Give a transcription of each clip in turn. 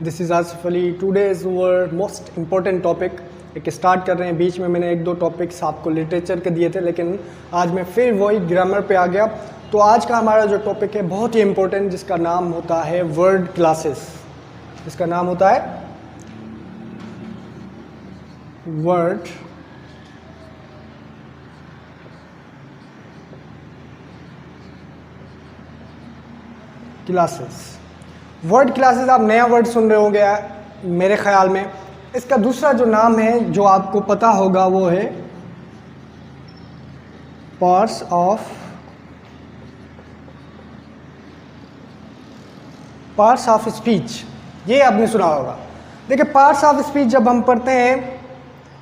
This is Asif Ali. Today's word most important topic एक start कर रहे हैं। बीच में मैंने एक दो टॉपिक्स आपको लिटरेचर के दिए थे, लेकिन आज मैं फिर वही ग्रामर पे आ गया। तो आज का हमारा जो टॉपिक है बहुत ही इम्पोर्टेंट, जिसका नाम होता है वर्ड क्लासेस। जिसका नाम होता है वर्ड क्लासेस। वर्ड क्लासेस आप नया वर्ड सुन रहे होंगे मेरे ख्याल में। इसका दूसरा जो नाम है जो आपको पता होगा वो है पार्ट्स ऑफ स्पीच। ये आपने सुना होगा। देखिए, पार्ट्स ऑफ स्पीच जब हम पढ़ते हैं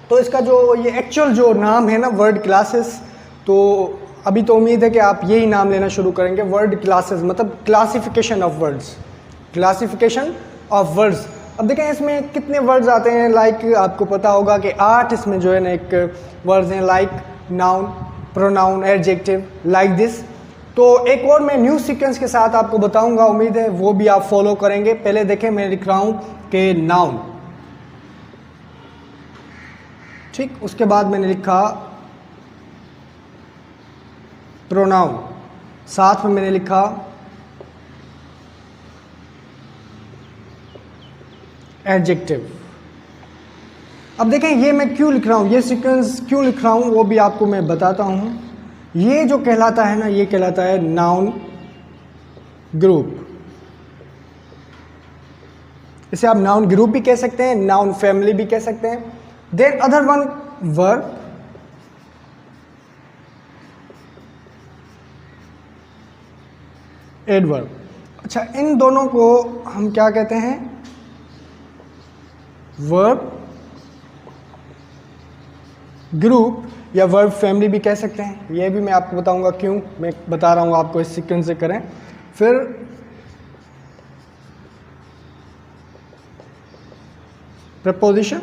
तो इसका जो ये एक्चुअल जो नाम है ना वर्ड क्लासेस, तो अभी तो उम्मीद है कि आप यही नाम लेना शुरू करेंगे। वर्ड क्लासेस मतलब classification of words. Classification of words. अब देखें इसमें कितने वर्ड्स आते हैं। लाइक आपको पता होगा कि 8 इसमें जो है ना एक वर्ड्स हैं, like, noun, pronoun, adjective, like this. तो एक और मैं न्यू सीक्वेंस के साथ आपको बताऊंगा, उम्मीद है वो भी आप फॉलो करेंगे। पहले देखें, मैं लिख रहा हूं कि नाउन, ठीक। उसके बाद मैंने लिखा प्रोनाउन, साथ में मैंने लिखा एडजेक्टिव। अब देखें ये मैं क्यों लिख रहा हूँ, ये सीक्वेंस क्यों लिख रहा हूँ वो भी आपको मैं बताता हूँ। ये जो कहलाता है ना, ये कहलाता है नाउन ग्रुप। इसे आप नाउन ग्रुप भी कह सकते हैं, नाउन फैमिली भी कह सकते हैं। Then other one verb, adverb. अच्छा, इन दोनों को हम क्या कहते हैं, वर्ब ग्रुप या वर्ब फैमिली भी कह सकते हैं। ये भी मैं आपको बताऊंगा क्यों मैं बता रहा हूं आपको, इस सीक्वेंस से करें। फिर प्रपोजिशन,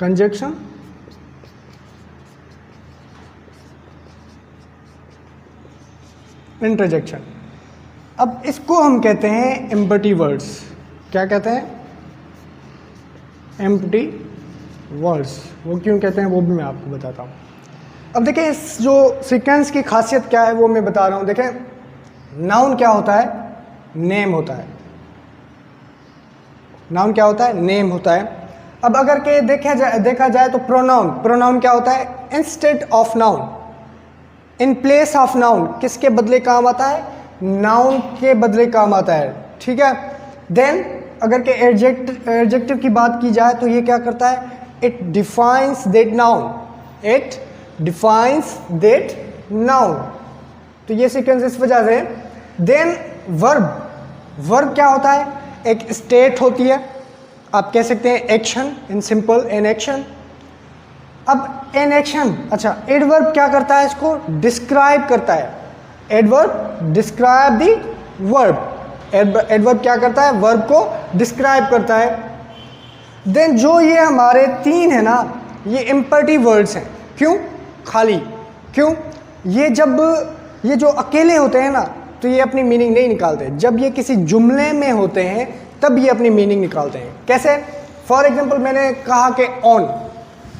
कंजक्शन, इंटरजेक्शन। अब इसको हम कहते हैं एम्प्टी वर्ड्स। क्या कहते हैं? Empty words. वो क्यों कहते हैं वो भी मैं आपको बताता हूँ। अब देखें इस जो सीक्वेंस की खासियत क्या है वो मैं बता रहा हूँ। देखें, नाउन क्या होता है? नेम होता है। नाउन क्या होता है? नेम होता है। अब अगर के देखा जाए तो प्रोनाउन क्या होता है? Instead of noun, in place of noun. किसके बदले काम आता है? नाउन के बदले काम आता है, ठीक है। देन अगर के एडजेक्टिव की बात की जाए तो ये क्या करता है? It defines that noun, it defines that noun. तो ये सीक्वेंस इस वजह से। देन वर्ब क्या होता है? एक स्टेट होती है, आप कह सकते हैं action, in simple an action. अब एन एक्शन, अच्छा, एडवर्ब क्या करता है? इसको डिस्क्राइब करता है। Adverb describe the verb. Adverb क्या करता है? वर्ब को डिस्क्राइब करता है। देन जो ये हमारे 3 है ना, ये इम्परेटिव वर्ड्स हैं। क्यों? खाली क्यों? ये जो अकेले होते हैं ना, तो ये अपनी मीनिंग नहीं निकालते। जब ये किसी जुमले में होते हैं तब ये अपनी मीनिंग निकालते हैं। कैसे? फॉर एग्जाम्पल मैंने कहा कि ऑन।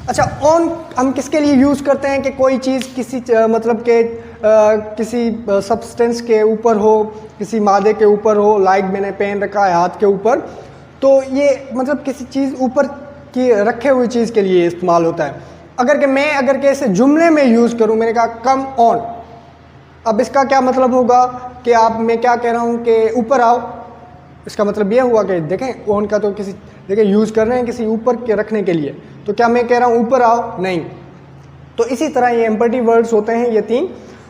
अच्छा, ऑन हम किसके लिए यूज़ करते हैं? कि कोई चीज़ किसी मतलब के किसी सब्सटेंस के ऊपर हो, किसी मादे के ऊपर हो। लाइक मैंने पेन रखा है हाथ के ऊपर, तो ये मतलब किसी चीज़ ऊपर की रखे हुई चीज़ के लिए इस्तेमाल होता है। अगर के इसे जुमले में यूज़ करूँ, मैंने कहा कम ऑन। अब इसका क्या मतलब होगा कि मैं क्या कह रहा हूँ कि ऊपर आओ। इसका मतलब ये हुआ कि देखें, ऑन का तो यूज़ कर रहे हैं किसी ऊपर के रखने के लिए, तो क्या मैं कह रहा हूँ ऊपर आओ? नहीं। तो इसी तरह ये एम्पटी वर्ड्स होते हैं, ये 3।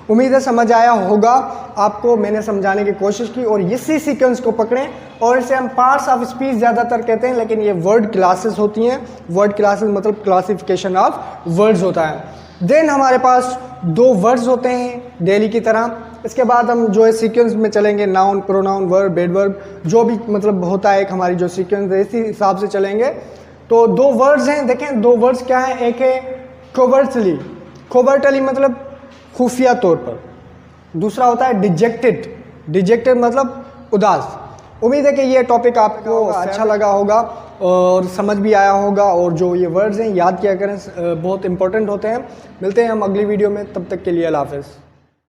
उम्मीद है समझ आया होगा आपको। मैंने समझाने की कोशिश की, और इसी सीक्वेंस को पकड़ें। और इसे हम पार्ट्स ऑफ स्पीच ज़्यादातर कहते हैं, लेकिन ये वर्ड क्लासेस होती हैं। वर्ड क्लासेस मतलब क्लासिफिकेशन ऑफ वर्ड्स होता है। देन हमारे पास 2 वर्ड्स होते हैं डेली की तरह। इसके बाद हम जो है सीक्वेंस में चलेंगे, नाउन, प्रोनाउन, वर्ब, एडवर्ब, जो भी मतलब होता है एक हमारी जो सीक्वेंस है, इसी हिसाब से चलेंगे। तो 2 वर्ड्स हैं, देखें 2 वर्ड्स क्या है। एक है कोवर्टली मतलब खुफिया तौर पर। दूसरा होता है डिजेक्टेड डिजेक्टेड मतलब उदास। उम्मीद है कि ये टॉपिक आपको अच्छा लगा होगा और समझ भी आया होगा, और जो ये वर्ड्स हैं याद किया करें, बहुत इंपॉर्टेंट होते हैं। मिलते हैं हम अगली वीडियो में, तब तक के लिए अल्लाह हाफ़िज़।